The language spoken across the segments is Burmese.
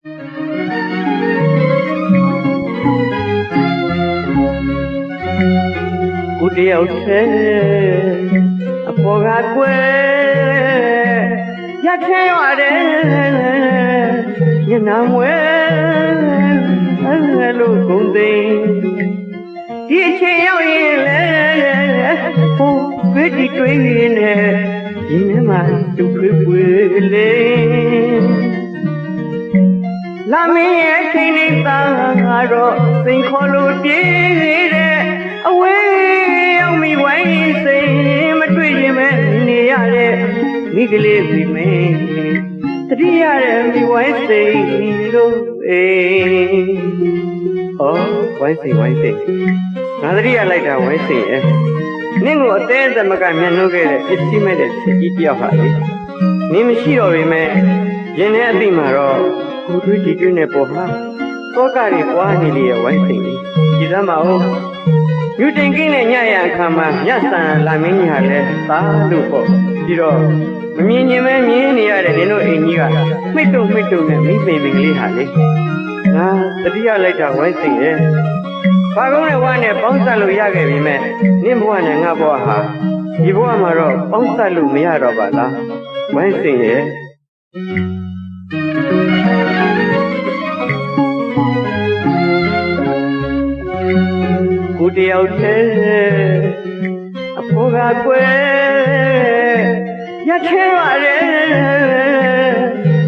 ကိုတယောက်တည်းအပေါ်ကကွယ်ရခဲရတယ်ညနာမွဲလို့ကုန်သိဒီအချိန်ရောက်ရင်လေဟိုတွေ့ဒီတွေ့နေဒီနေ့မှသူ့ဖွယ်လေလာမင်းရဲ့ချိန်နေတာကတော့စိန်ခေါ်လို့ပြေးတဲ့အဝေးရောက်မိဝိုင်းစိန်မတွေ့ရင်ပဲနေရတဲ့မိကလေးပြီမင်းတတိရတဲ့မိဝိုင်းစိန်လို့ဝိုင်းစိန်ငါတတိရလိုက်တာဝိုင်းစိန်နင့်ကိုအသေးသမကမျက်နှုတ်ခဲ့တဲ့ပစ္စည်းမဲ့တဲ့ချက်ကြီးတယောက်ဟာလေနင်းမရှိတော့ပေမဲ့ရင်ထဲအသိမှာတော့ကိုတွေ့ဒီတွေ့နဲ့ပေါ်ဟာသောကတွေပွားနေလေရဲ့ဝိုင်းစိန်ကြီးကြည်စမ်းပါဦးယူတင်ကင်းနဲ့ညရအခါမှာညဆန်လာမင်းကြီးဟာလဲသားလို့ပေါ့ပြီးတော့မမြင်ရင်ပဲမြင်နေရတဲ့နင်တို့အိမ်ကြီးကမှိတ်တုံနဲ့မိပင်ပင်ကလေးဟာလေငါတတိယလိုက်တာဝိုင်းစိန်ရဲ့ဘာကုန်းနဲ့ဝါနဲ့ပေါင်းစပ်လို့ရခဲ့ပြီမဲ့နင့်ဘဝနဲ့ငါဘဝဟာဒီဘဝမှာတော့ပေါင်းစပ်လို့မရတော့ပါလားဝိုင်းစိန်ရဲ့ကိုတယောက်တည်းအဖို့ကကွယ်ရခဲရတယ်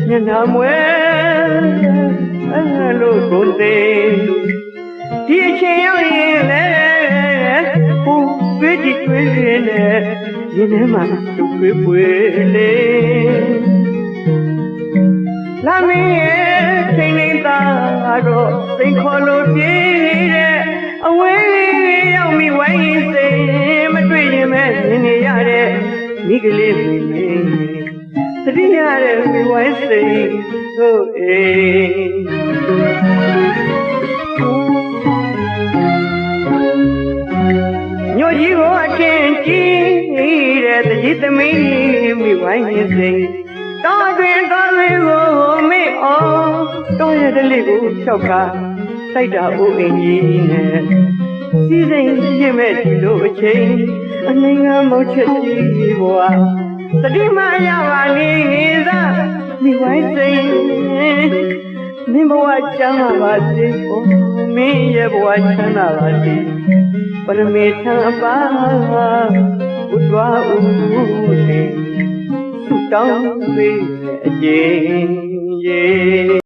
ညနာမွဲလို့ကုန်သေးဒီအချိန်ရောက်ရင်လေဟိုတွေ့ဒီတွေ့နေရင်ထဲမှာသူ့ဖွယ်လေလာမင်းရဲ့ချိန်နေတာတော့စိန်ခေါ်လို့ပြေးတဲ့အဝေးရောက်မိဝိုင်းစိန်မတွေ့ရင်ပဲနေရတဲ့မိကလေးပြီမင်းတတိရတဲ့မိဝိုင်းစိန်ဟုတ်ညိုကြီးကိုအထင်ကြီးတဲ့တကြီးသမီးမိဝိုင်းစိန်တော်တွင်ကိုမေ့အောင်တော်ရတဲ့လေးကိုဖြောက်ကစိုက်တာအိုးအင်ကြီးနဲ့စီစဉ်ရမဲ့ဒီလိုအချိန်အနှင်းငါမောက်ချက်ကြီးဘဝတတိမရပါလေသာမိဝိုင်းစိန်မင်းဘဝချမ်းသာပါစေမင်းရဲ့ဘဝချမ်းသာပါစေပရမေထံအပါဘုရားဦးနေတောင်းပေးအကျဉ်း